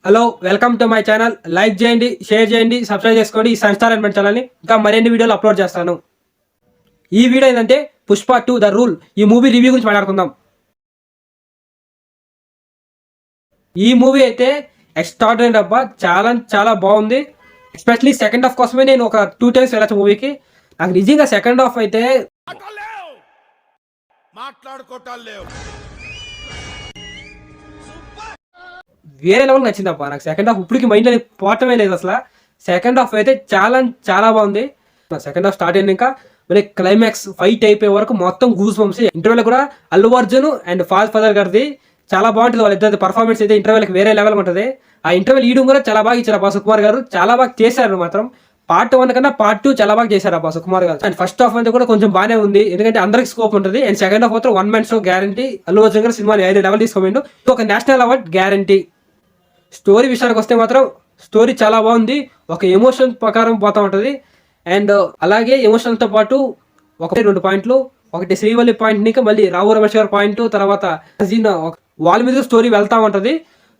Hello, welcome to my channel. Like చేయండి, share చేయండి, subscribe చేసుకోండి. ఈ సన్స్టార్ ఎలిమెంట్ ఛానల్ని ఇంకా మరిన్ని వీడియోలు అప్లోడ్ చేస్తాను. ఈ వీడియో ఏంటంటే పుష్ప 2 ద రూల్ ఈ మూవీ రివ్యూ గురించి మాట్లాడుకుందాం. ఈ మూవీ అయితే ఎక్స్ట్రాడినరీ అబ్బా, చాలా చాలా బాగుంది. ఎస్పెషలీ సెకండ్ హాఫ్ కోసమే నేను ఒక 2 టైమ్స్ వెళ్ళచ్చు మూవీకి. నాకు నిజంగా సెకండ్ హాఫ్ అయితే వేరే లెవెల్ నచ్చింది అబ్బా. నాకు సెకండ్ హాఫ్ ఇప్పటికి మైండ్ అని పోవటమే లేదు అసలు. సెకండ్ హాఫ్ అయితే చాలా చాలా బాగుంది. సెకండ్ హాఫ్ స్టార్ట్ అయింది, ఇంకా మళ్ళీ క్లైమాక్స్ ఫైట్ అయిపోయే వరకు మొత్తం గూస్ బంప్స్. ఇంటర్వ్యూలో కూడా అల్లు అర్జున్ అండ్ ఫాదర్ గారిది చాలా బాగుంటుంది. వాళ్ళిద్దరి పర్ఫార్మెన్స్ అయితే ఇంటర్వ్యూలకు వేరే లెవెల్ ఉంటుంది. ఆ ఇంటర్వ్యూ ఈయడం కూడా చాలా బాగా ఇచ్చారు అబ్బా. సుకుమార్ గారు చాలా బాగా చేశారు. మాత్రం పార్ట్ 1 కన్నా పార్ట్ 2 చాలా బాగా చేశారు అబ్బా సుకుమార్ గారు. అండ్ ఫస్ట్ హాఫ్ అయితే కూడా కొంచెం బాగానే ఉంది, ఎందుకంటే అందరికి స్కోప్ ఉంటుంది. అండ్ సెకండ్ హాఫ్ మాత్రం 1 man show guarantee. Allu Arjun గారు సినిమాని 5 లెవెల్ తీసుకోండు. ఒక నేషనల్ అవార్డ్ గ్యారంటీ. స్టోరీ విషయానికి వస్తే మాత్రం స్టోరీ చాలా బాగుంది. ఒక ఎమోషన్ ప్రకారం పోతూ ఉంటుంది. అండ్ అలాగే ఎమోషన్తో పాటు 1-2 పాయింట్లు. ఒకటి శ్రీవల్లి పాయింట్, ఇంకా మళ్ళీ రావు రమేష్ గారి పాయింట్, తర్వాత వాళ్ళ మీద స్టోరీ వెళ్తా ఉంటుంది.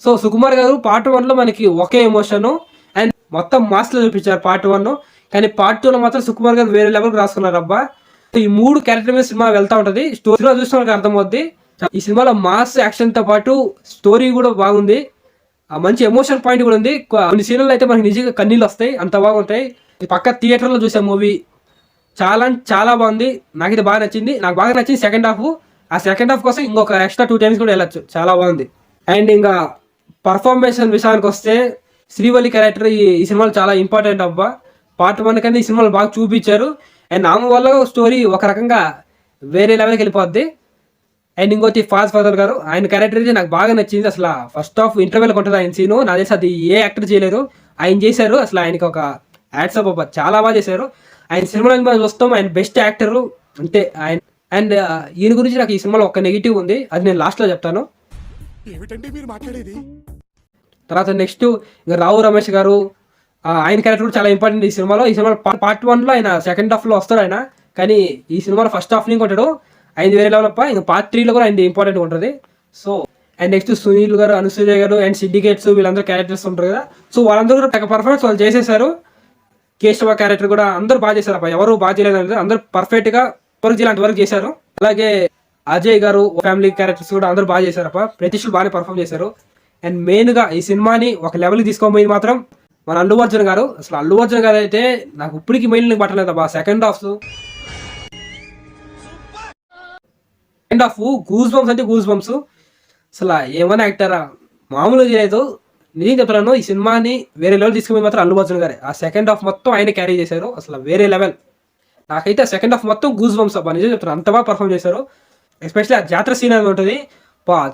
సో సుకుమార్ గారు పార్ట్ 1లో మనకి ఒకే ఎమోషన్ అండ్ మొత్తం మాస్లో చూపించారు పార్ట్ 1. కానీ పార్ట్ 2లో మాత్రం సుకుమార్ గారు వేరే లెవెల్కి రాసుకున్నారు అబ్బా. ఈ 3 క్యారెక్టర్ మీద సినిమా వెళ్తా ఉంటుంది. స్టోరీలో చూసిన వాళ్ళకి అర్థమవుద్ది. ఈ సినిమాలో మాస్ యాక్షన్తో పాటు స్టోరీ కూడా బాగుంది. మంచి ఎమోషన్ పాయింట్ కూడా ఉంది. కొన్ని సీన్లు అయితే మనకి నిజంగా కన్నీళ్ళు వస్తాయి, అంత బాగుంటాయి. పక్క థియేటర్లో చూసే మూవీ చాలా చాలా బాగుంది. నాకు ఇది బాగా నచ్చింది. నాకు బాగా నచ్చింది సెకండ్ హాఫ్. ఆ సెకండ్ హాఫ్ కోసం ఇంకొక ఎక్స్ట్రా 2 టైమ్స్ కూడా వెళ్ళొచ్చు. చాలా బాగుంది. అండ్ ఇంకా పర్ఫార్మెన్స్ విషయానికి వస్తే శ్రీవల్లి క్యారెక్టర్ ఈ సినిమాలో చాలా ఇంపార్టెంట్ అబ్బా. పార్ట్ 1 కన్నా ఈ సినిమాలో బాగా చూపించారు. అండ్ ఆమె వల్ల స్టోరీ ఒక రకంగా వేరే లెవెల్కి వెళ్ళిపోద్ది. అండ్ ఇంకోటి ఫాదర్ గారు, ఆయన క్యారెక్టర్ అయితే నాకు బాగా నచ్చింది. అసలు ఫస్ట్ హాఫ్ ఇంటర్వ్యూలకు ఉంటుంది ఆయన సీను. నాకు తెలిసి అది ఏ యాక్టర్ చేయలేరు, ఆయన చేశారు. అసలు ఆయనకి ఒక యాడ్సప్ అబ్బా, చాలా బాగా చేశారు. ఆయన సినిమాలో మనం చూస్తాం, ఆయన బెస్ట్ యాక్టరు అంటే ఆయన. అండ్ ఈయన గురించి నాకు ఈ సినిమాలో ఒక నెగిటివ్ ఉంది, అది నేను లాస్ట్లో చెప్తాను. తర్వాత నెక్స్ట్ ఇంకా రావు రమేష్ గారు, ఆయన క్యారెక్టర్ కూడా చాలా ఇంపార్టెంట్ ఈ సినిమాలో. ఈ సినిమాలో పార్ట్ 1లో ఆయన సెకండ్ హాఫ్లో వస్తాడు ఆయన, కానీ ఈ సినిమాలో ఫస్ట్ హాఫ్ నుంచి ఉంటాడు. ఆయన వేరే లెవెల్ అప్ప. ఇంకా పార్ట్ 3లో కూడా ఆయన ఇంపార్టెంట్ ఉంటుంది. సో అండ్ నెక్స్ట్ సునీల్ గారు, అనుసూయ గారు అండ్ సిండికేట్స్, వీళ్ళందరూ క్యారెక్టర్స్ ఉంటారు కదా. సో వాళ్ళందరూ కూడా పర్ఫార్మెన్స్ వాళ్ళు చేసేసారు. కేశవ క్యారెక్టర్ కూడా అందరూ బాగా చేశారు అప్ప. ఎవరు బాగా చేయలేదు, అందరూ పర్ఫెక్ట్గా వర్క్ చేయాలంత వరకు చేశారు. అలాగే అజయ్ గారు ఫ్యామిలీ క్యారెక్టర్స్ కూడా అందరూ బాగా చేశారు అప్ప. ప్రతిష్ఠ బాగానే పర్ఫామ్ చేశారు. అండ్ మెయిన్గా ఈ సినిమాని ఒక లెవెల్కి తీసుకోబోయింది మాత్రం మన అల్లు అర్జున్ గారు. అసలు అల్లు అర్జున్ గారు అయితే నాకు ఇప్పటికి మైండ్ పట్టలేదు అబ్బా. సెకండ్ హాఫ్ గూస్ బంప్స్ అంటే గూస్ బంప్స్. అసలు ఏమైనా యాక్టరా, మామూలుగా చేయలేదు. నిజం చెప్తున్నాను, ఈ సినిమాని వేరే లెవెల్ తీసుకుపోయి మాత్రం అల్లు అర్జున్ గారే. ఆ సెకండ్ హాఫ్ మొత్తం ఆయన క్యారీ చేశారు. అసలు వేరే లెవెల్. నాకైతే ఆ సెకండ్ హాఫ్ మొత్తం గూస్ బంప్స్ అబ్బా. నిజం చెప్తున్నాను, అంత బాగా పర్ఫామ్ చేశారు. ఎస్పెషల్లీ ఆ జాతర సీన్ అనేది ఉంటుంది.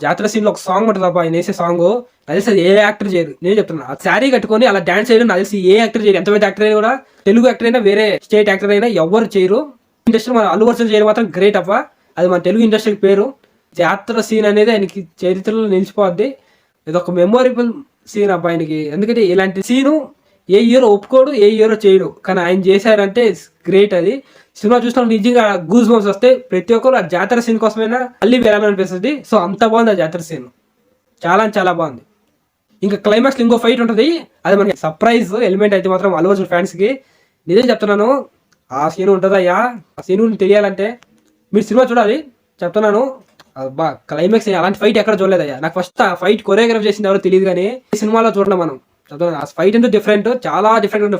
జాతర సీన్లో ఒక సాంగ్ ఉంటుంది అబ్బా, ఆయన వేసే సాంగ్. నాకు తెలిసి ఏ యాక్టర్ చేయరు. నేను చెప్తున్నాను, ఆ శారీ కట్టుకొని అలా డాన్స్ చేయడం నాకు తెలిసి ఏ యాక్టర్ చేయరు. ఎంత పెద్ద యాక్టర్ అయినా కూడా, తెలుగు యాక్టర్ అయినా వేరే స్టేట్ యాక్టర్ అయినా ఎవరు చేయరు. ఇండస్ట్రీ మన అల్లు అర్జున్ చేయడం మాత్రం గ్రేట్ అబ్బా. అది మన తెలుగు ఇండస్ట్రీకి పేరు. జాతర సీన్ అనేది ఆయనకి చరిత్రలో నిలిచిపోద్ది. ఇది ఒక మెమొరబుల్ సీన్ అబ్బా ఆయనకి. ఎందుకంటే ఇలాంటి సీను ఏ హీరో ఒప్పుకోడు, ఏ హీరో చేయడు, కానీ ఆయన చేశారంటే గ్రేట్. అది సినిమా చూసినప్పుడు నిజంగా గూస్ బంప్స్ వస్తే ప్రతి ఒక్కరు ఆ జాతర సీన్ కోసమైనా మళ్ళీ వెళ్ళాలనిపిస్తుంది. సో అంత బాగుంది ఆ జాతర సీన్, చాలా చాలా బాగుంది. ఇంకా క్లైమాక్స్ ఇంకో ఫైట్ ఉంటుంది, అది మనకి సర్ప్రైజ్ ఎలిమెంట్ అయితే మాత్రం అల్లు అర్జున్ ఫ్యాన్స్కి. నిజం చెప్తున్నాను, ఆ సీన్ ఉంటుందయ్యా. ఆ సీన్ గురించి తెలియాలంటే మీరు సినిమా చూడాలి. చెప్తున్నాను బా, క్లైమాక్స్ అలాంటి ఫైట్ ఎక్కడ చూడలేదయ్యా. నాకు ఫస్ట్ ఆ ఫైట్ కొరియోగ్రాఫ్ చేసింది ఎవరో తెలియదు, కానీ ఈ సినిమాలో చూడడం మనం చెప్తున్నాను. ఆ ఫైట్ అంటే డిఫరెంట్, చాలా డిఫరెంట్ ఉంది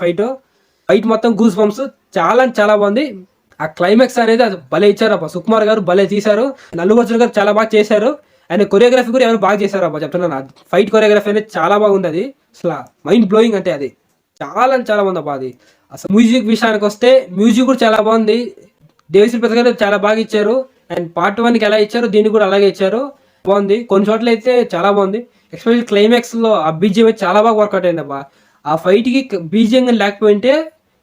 ఫైట్ మొత్తం గూస్ బంప్స్, చాలా చాలా బాగుంది. ఆ క్లైమాక్స్ అనేది అది భలే ఇచ్చారు అబ్బా. సుకుమార్ గారు భలే తీశారు. అల్లు అర్జున్ గారు చాలా బాగా చేశారు. ఆయన కొరియోగ్రఫీ కూడా ఎవరు బాగా చేశారు అబ్బా. చెప్తున్నాను, ఫైట్ కొరియోగ్రఫీ అనేది చాలా బాగుంది. అది అసలు మైండ్ బ్లోయింగ్ అంటే అది చాలా చాలా బాగుంది అబ్బా. అది అసలు మ్యూజిక్ విషయానికి వస్తే మ్యూజిక్ కూడా చాలా బాగుంది. దేవిశ్రీ ప్రసాద్ గారు చాలా బాగా ఇచ్చారు. అండ్ పార్ట్ 1కి ఎలా ఇచ్చారు, దీన్ని కూడా అలాగే ఇచ్చారు. బాగుంది. కొన్ని చోట్ల అయితే చాలా బాగుంది. ఎస్పెషల్లీ క్లైమాక్స్లో ఆ బీజిఎం అయితే చాలా బాగా వర్కౌట్ అయింది అబ్బా. ఆ ఫైట్కి బీజిఎం లేకపోయింటే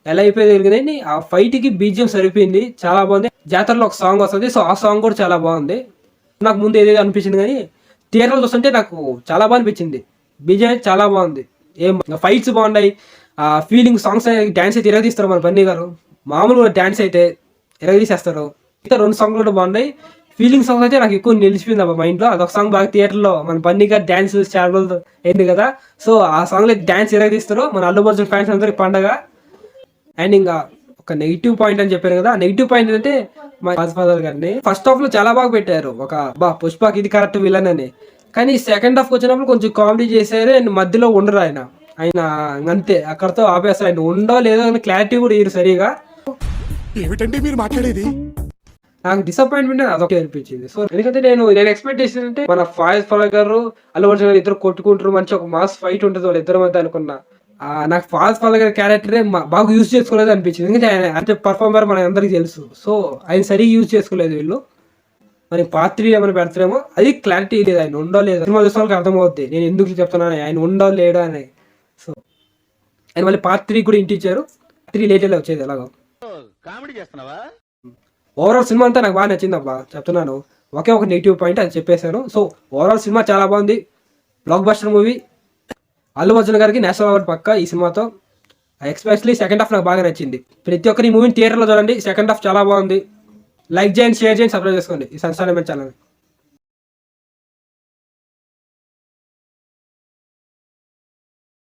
ఎలా అయిపోయింది తెలియదు, ఆ ఫైట్కి బీజిఎం సరిపోయింది, చాలా బాగుంది. జాతరలో ఒక సాంగ్ వస్తుంది, సో ఆ సాంగ్ కూడా చాలా బాగుంది. నాకు ముందు ఏదేదో అనిపించింది, కానీ థియేటర్లో చూస్తుంటే నాకు చాలా బాగా అనిపించింది. బీజిఎం అయితే చాలా బాగుంది. ఫైట్స్ బాగున్నాయి. ఆ ఫీలింగ్ సాంగ్స్ డ్యాన్స్ అయితే ఇరగదీస్తారు మన బన్నీ గారు. మామూలుగా డ్యాన్స్ అయితే ఇరగదీసేస్తారు. ఇంకా 2 సాంగ్లు కూడా బాగున్నాయి. ఫీలింగ్ సాంగ్ అయితే నాకు ఎక్కువ నిలిచిపోయింది అబ్బా మైండ్లో. అదొక సాంగ్ బాగా థియేటర్లో మన బన్నీగా డ్యాన్స్ చాలా రోజులు అయింది కదా. సో ఆ సాంగ్లో డ్యాన్స్ ఎరగదీస్తారు మన అల్లు అర్జున్ ఫ్యాన్స్ అందరికి పండగ. అండ్ ఇంకా ఒక నెగిటివ్ పాయింట్ అని చెప్పారు కదా, నెగిటివ్ పాయింట్ అంటే మా ఫాదర్ గారిని ఫస్ట్ హాఫ్ లో చాలా బాగా పెట్టారు. ఒక పుష్పకి ఇది కరెక్ట్ విలన్ అని. కానీ సెకండ్ హాఫ్ వచ్చినప్పుడు కొంచెం కామెడీ చేశారు అండ్ మధ్యలో ఉండరు ఆయన ఆయన అంతే అక్కడతో ఆపేస్తారు. ఆయన ఉండో లేదో అని క్లారిటీ కూడా ఇయ్యరు సరిగా. ఏమిటండి మీరు మాట్లాడేది? నాకు డిసప్పాయింట్మెంట్ అదొకే అనిపించింది. సో ఎందుకంటే నేను ఎక్స్పెక్ట్ చేసిందంటే మన ఫాయిజ్ ఫాదర్ గారు అల్లు అర్జున్ గారు ఇద్దరు కొట్టుకుంటారు, మంచి ఒక మాస్ ఫైట్ ఉంటుంది వాళ్ళ ఇద్దరు మధ్య అనుకున్నా. నాకు ఫాస్ట్ ఫాదర్ గారి క్యారెక్టరే బాగా యూజ్ చేసుకోలేదు అనిపించింది. ఎందుకంటే ఆయన అంటే పర్ఫార్మర్ మన అందరికి తెలుసు. సో ఆయన సరిగ్గా యూజ్ చేసుకోలేదు వీళ్ళు. మరి పార్ట్ 3 ఏమైనా పెడతారేమో, అది క్లారిటీ లేదు. ఆయన ఉండో లేదు సినిమా చూసిన వాళ్ళకి అర్థమవుద్ది నేను ఎందుకు చెప్తున్నాను ఆయన ఉండో లేడా అని. సో ఆయన మళ్ళీ పార్ట్ 3 కూడా ఇంటి ఇచ్చారు. 3 లేటెలో వచ్చేది ఎలాగో. కామెడీ చేస్తున్నావా? ఓవరాల్ సినిమా అంతా నాకు బాగా నచ్చింది అబ్బా చెప్తున్నాను. ఒకే ఒక నెగిటివ్ పాయింట్ అది చెప్పేశాను. సో ఓవరాల్ సినిమా చాలా బాగుంది, block buster movie. Allu Arjun గారికి నేషనల్ అవార్డు పక్క ఈ సినిమాతో. ఎక్స్పెషలీ సెకండ్ హాఫ్ నాకు బాగా నచ్చింది. ప్రతి ఒక్కరి మూవీని థియేటర్లో చూడండి, సెకండ్ హాఫ్ చాలా బాగుంది. లైక్ చేయండి, షేర్ చేయండి, సబ్స్క్రైబ్ చేసుకోండి ఈ సన్స్టార్ ఛానల్.